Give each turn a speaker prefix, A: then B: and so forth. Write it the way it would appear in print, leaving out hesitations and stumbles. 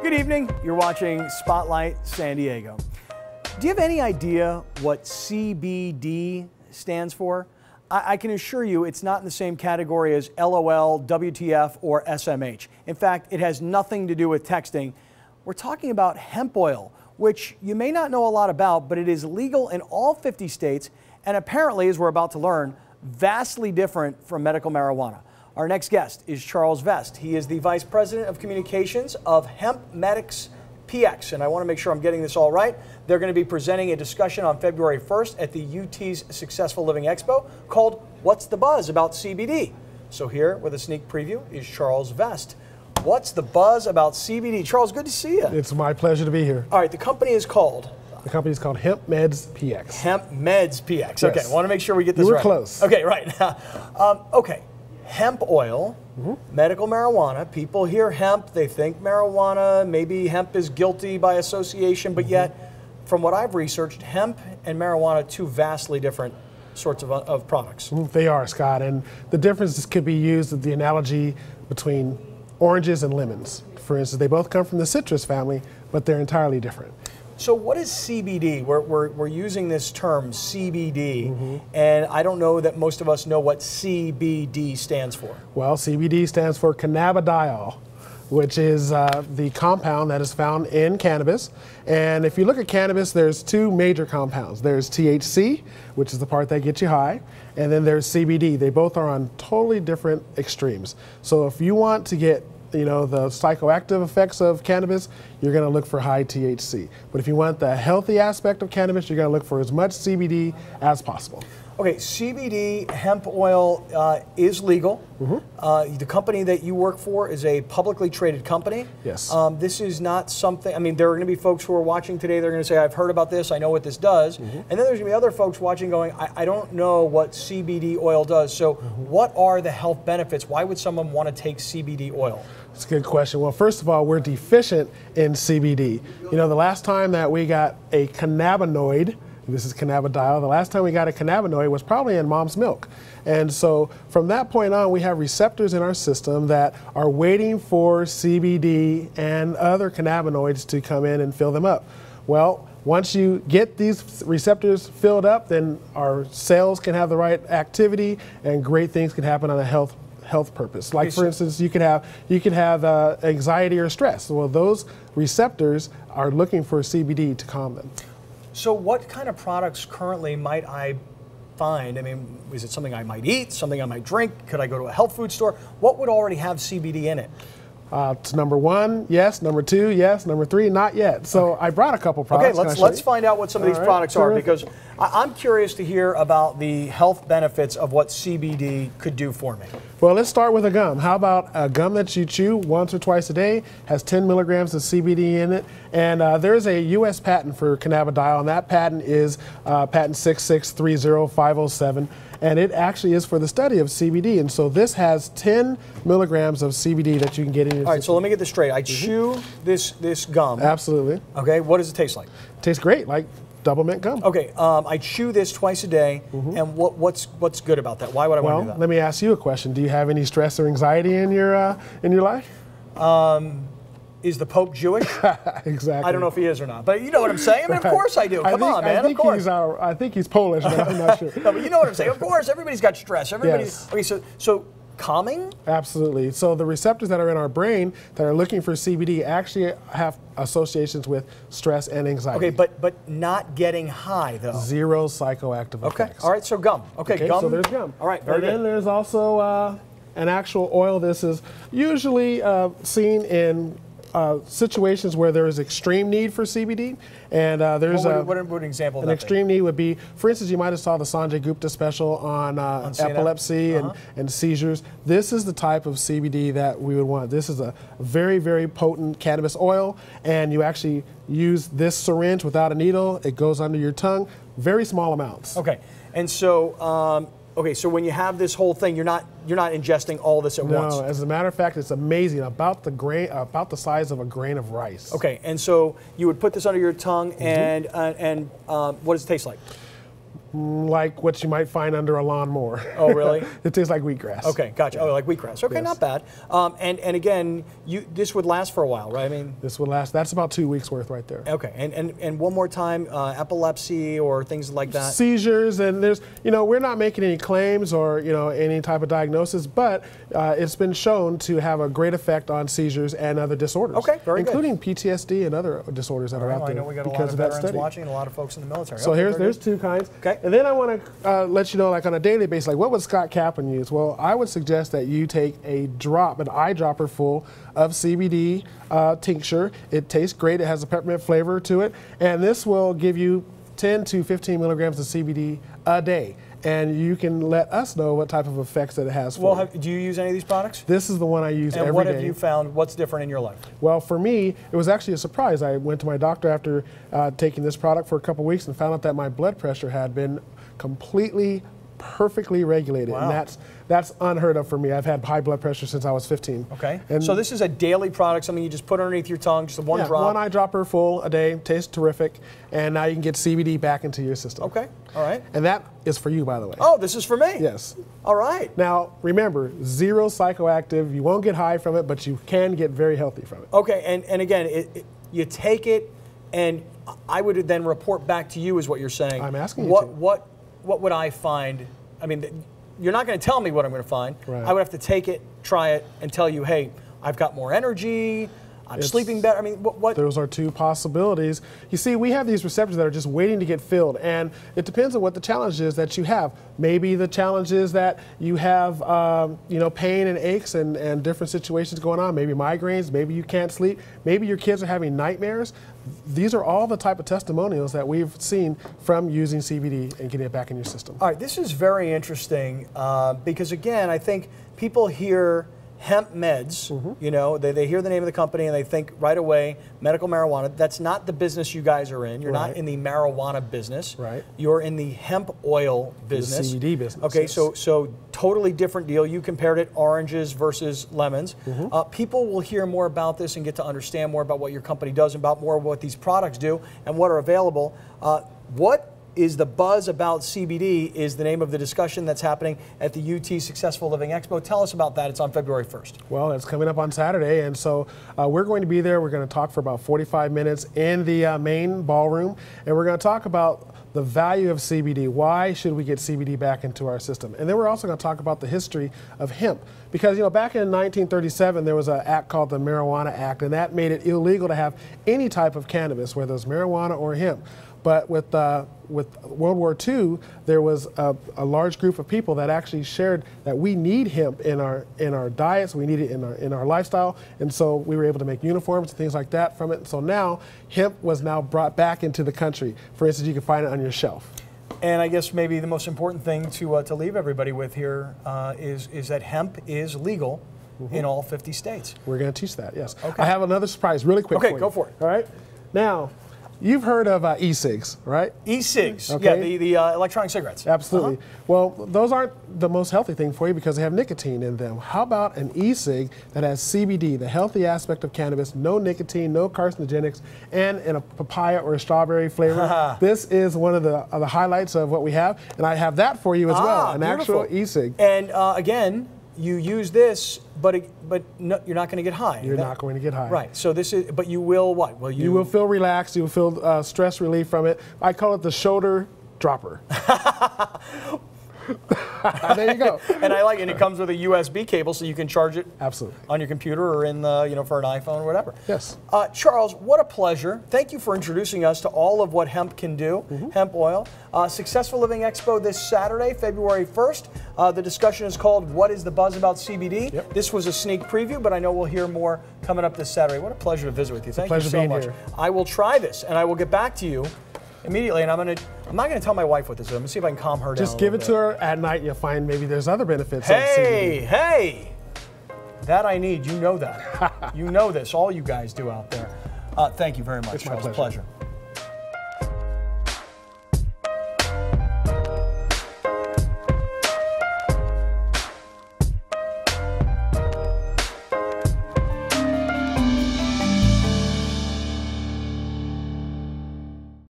A: Good evening. You're watching Spotlight San Diego. Do you have any idea what CBD stands for? I can assure you it's not in the same category as LOL, WTF, or SMH. In fact, it has nothing to do with texting. We're talking about hemp oil, which you may not know a lot about, but it is legal in all 50 states and apparently, as we're about to learn, vastly different from medical marijuana. Our next guest is Charles Vest. He is the Vice President of Communications of Hemp Medics PX, and I want to make sure I'm getting this all right. They're going to be presenting a discussion on February 1st at the UT's Successful Living Expo called What's the Buzz About CBD? So here with a sneak preview is Charles Vest. What's the buzz about CBD? Charles, good to see you.
B: It's my pleasure to be here.
A: All right, the company is called?
B: The company is called Hemp Meds PX.
A: Hemp Meds PX.
B: Yes.
A: Okay, I want to make sure we get this right.
B: You were close.
A: Okay, right. Okay. Hemp oil, medical marijuana. People hear hemp, they think marijuana. Maybe hemp is guilty by association, but yet, from what I've researched, hemp and marijuana, two vastly different sorts of products.
B: They are, Scott, and the difference could be used with the analogy between oranges and lemons. For instance, they both come from the citrus family, but they're entirely different.
A: So what is CBD? We're using this term CBD, and I don't know that most of us know what CBD stands for.
B: Well, CBD stands for cannabidiol, which is the compound that is found in cannabis. And if you look at cannabis, there's two major compounds. There's THC, which is the part that gets you high, and then there's CBD. They both are on totally different extremes. So if you want to get the psychoactive effects of cannabis, you're going to look for high THC. But if you want the healthy aspect of cannabis, you're going to look for as much CBD as possible.
A: Okay, CBD hemp oil is legal. The company that you work for is a publicly traded company.
B: Yes.
A: This is not something, I mean, there are going to be folks who are watching today, they're going to say, I've heard about this, I know what this does. And then there's going to be other folks watching going, I don't know what CBD oil does. So what are the health benefits? Why would someone want to take CBD oil?
B: That's a good question. Well, first of all, we're deficient in CBD. You know, the last time that we got a cannabinoid, this is cannabidiol, the last time we got a cannabinoid was probably in mom's milk. And so from that point on, we have receptors in our system that are waiting for CBD and other cannabinoids to come in and fill them up. Well, once you get these receptors filled up, then our cells can have the right activity and great things can happen on a health purpose. Like, for instance, you could have anxiety or stress. Well, those receptors are looking for CBD to calm them.
A: So what kind of products currently might I find? I mean, is it something I might eat, something I might drink? Could I go to a health food store? What would already have CBD in it?
B: It's number one, yes. Number two, yes. Number three, not yet. So I brought a couple products.
A: Okay, let's find out what some of these products are, because I'm curious to hear about the health benefits of what CBD could do for me.
B: Well, let's start with a gum. How about a gum that you chew once or twice a day, has 10 milligrams of CBD in it, and there's a U.S. patent for cannabidiol, and that patent is patent 6630507. And it actually is for the study of CBD. And so this has 10 milligrams of CBD that you can get in your system.
A: All right, so let me get this straight. I chew this gum.
B: Absolutely.
A: Okay, what does it taste like?
B: It tastes great, like double mint gum.
A: Okay, I chew this twice a day, and what's good about that? Why would I want to do that?
B: Let me ask you a question. Do you have any stress or anxiety in your life?
A: Is the Pope Jewish?
B: Exactly.
A: I don't know if he is or not, but you know what I'm saying. I mean, of course I do. Come on, man. Of course.
B: I think he's Polish, but I'm not sure.
A: No, but you know what I'm saying. Of course, everybody's got stress.
B: Yes.
A: Okay. So calming.
B: Absolutely. So the receptors that are in our brain that are looking for CBD actually have associations with stress and anxiety.
A: Okay, but not getting high though.
B: Zero psychoactive effects.
A: Okay. All right. So gum. Okay. Gum.
B: So there's gum.
A: All right. Very good.
B: And then there's also an actual oil. This is usually seen in situations where there is extreme need for CBD, and there's
A: what an example of
B: an
A: that
B: extreme need would be, for instance, you might have saw the Sanjay Gupta special on epilepsy and seizures. This is the type of CBD that we would want. This is a very, very potent cannabis oil, and you actually use this syringe without a needle. It goes under your tongue, very small amounts.
A: Okay, and so okay, so when you have this whole thing, you're not ingesting all this at once.
B: No, as a matter of fact, it's amazing, about the size of a grain of rice.
A: Okay, and so you would put this under your tongue, and what does it taste like?
B: Like what you might find under a lawnmower.
A: Oh, really?
B: It tastes like wheatgrass.
A: Okay, gotcha. Oh, like wheatgrass. Okay,
B: Yes.
A: not bad. And again, this would last for a while, right? I mean,
B: This would last. That's about 2 weeks worth right there.
A: okay. And one more time, epilepsy or things like that.
B: Seizures, and there's, we're not making any claims or, any type of diagnosis, but it's been shown to have a great effect on seizures and other disorders.
A: Okay, very good.
B: including PTSD and other disorders that are out
A: I
B: there
A: know we got a lot
B: because
A: of
B: of that
A: veterans
B: study.
A: watching and a lot of folks in the military.
B: So
A: Okay,
B: there's 2 kinds.
A: Okay.
B: And then I want to let you know, like on a daily basis, like what would Scott Kaplan use? Well, I would suggest that you take an eyedropper full of CBD tincture. It tastes great. It has a peppermint flavor to it. And this will give you 10 to 15 milligrams of CBD a day. And you can let us know what type of effects that it has for you.
A: Do you use any of these products?
B: This is the one I use every day.
A: And what have you found? What's different in your life?
B: Well, for me, it was actually a surprise. I went to my doctor after taking this product for a couple weeks and found out that my blood pressure had been completely, perfectly regulated.
A: Wow.
B: And that's unheard of for me. I've had high blood pressure since I was 15.
A: Okay.
B: And
A: so this is a daily product, something you just put underneath your tongue, just one drop.
B: 1 eyedropper full a day, tastes terrific, and now you can get CBD back into your system.
A: Okay, all right.
B: And that is for you, by the way.
A: Oh, this is for me?
B: Yes.
A: All right.
B: Now, remember, 0 psychoactive. You won't get high from it, but you can get very healthy from it.
A: Okay, and again, you take it, and I would then report back to you is what you're saying.
B: I'm asking you to.
A: What would I find? I mean, you're not going to tell me what I'm going to find.
B: Right.
A: I would have to take it, try it, and tell you, hey, I've got more energy, I'm sleeping better. I mean, what?
B: Those are 2 possibilities. You see, we have these receptors that are just waiting to get filled, and it depends on what the challenge is that you have. Maybe the challenge is that you have, pain and aches and different situations going on. Maybe migraines. Maybe you can't sleep. Maybe your kids are having nightmares. These are all the type of testimonials that we've seen from using CBD and getting it back in your system.
A: All right, this is very interesting because, again, I think people hear hemp meds, they hear the name of the company and they think right away medical marijuana. That's not the business you guys are in. You're not in the marijuana business.
B: Right.
A: You're in the hemp oil business.
B: The CBD business.
A: Okay,
B: yes.
A: so totally different deal. You compared it oranges versus lemons. People will hear more about this and get to understand more about what your company does, about more of what these products do and what are available. What is the buzz about CBD is the name of the discussion that's happening at the UT Successful Living Expo. Tell us about that. It's on February 1st.
B: Well, it's coming up on Saturday, and so we're going to be there. We're going to talk for about 45 minutes in the main ballroom, and we're going to talk about the value of CBD. Why should we get CBD back into our system? And then we're also going to talk about the history of hemp. Because, back in 1937, there was an act called the Marijuana Act, and that made it illegal to have any type of cannabis, whether it's marijuana or hemp. But with World War II, there was a large group of people that actually shared that we need hemp in our diets, we need it in our lifestyle, and so we were able to make uniforms and things like that from it. So now hemp was now brought back into the country. For instance, you can find it on your shelf.
A: And I guess maybe the most important thing to leave everybody with here is that hemp is legal in all 50 states.
B: We're going to teach that, yes.
A: Okay.
B: I have another surprise really quick for you.
A: Okay, go for it.
B: All right. Now, you've heard of e-cigs, right?
A: E-cigs,
B: Okay.
A: yeah, the electronic cigarettes.
B: Absolutely. Well, those aren't the most healthy thing for you because they have nicotine in them. How about an e-cig that has CBD, the healthy aspect of cannabis, no nicotine, no carcinogenics, and in a papaya or a strawberry flavor? This is one of the highlights of what we have, and I have that for you as well, an
A: beautiful.
B: actual e-cig.
A: And again, you use this, but no, you're not going to get high.
B: You're not going to get high.
A: Right. So this is, but you will what? Well,
B: you will feel relaxed. You will feel stress relief from it. I call it the shoulder dropper. There you go.
A: And I like it. And it comes with a USB cable, so you can charge it
B: Absolutely
A: on your computer or in the, for an iPhone or whatever.
B: Yes.
A: Charles, what a pleasure. Thank you for introducing us to all of what hemp can do. Hemp oil. Successful Living Expo this Saturday, February 1st. The discussion is called "What is the Buzz About CBD?"
B: Yep.
A: This was a sneak preview, but I know we'll hear more coming up this Saturday. What a pleasure to visit with you. Thank you so much.
B: Here.
A: I will try this, and I will get back to you immediately, and I'm not going to tell my wife what this is. I'm going to see if I can calm her down.
B: Just give it to her at night. You'll find maybe there's other benefits.
A: Hey, that I need. You know that. You know this. All you guys do out there. Thank you very much.
B: It's my
A: Charles. Pleasure.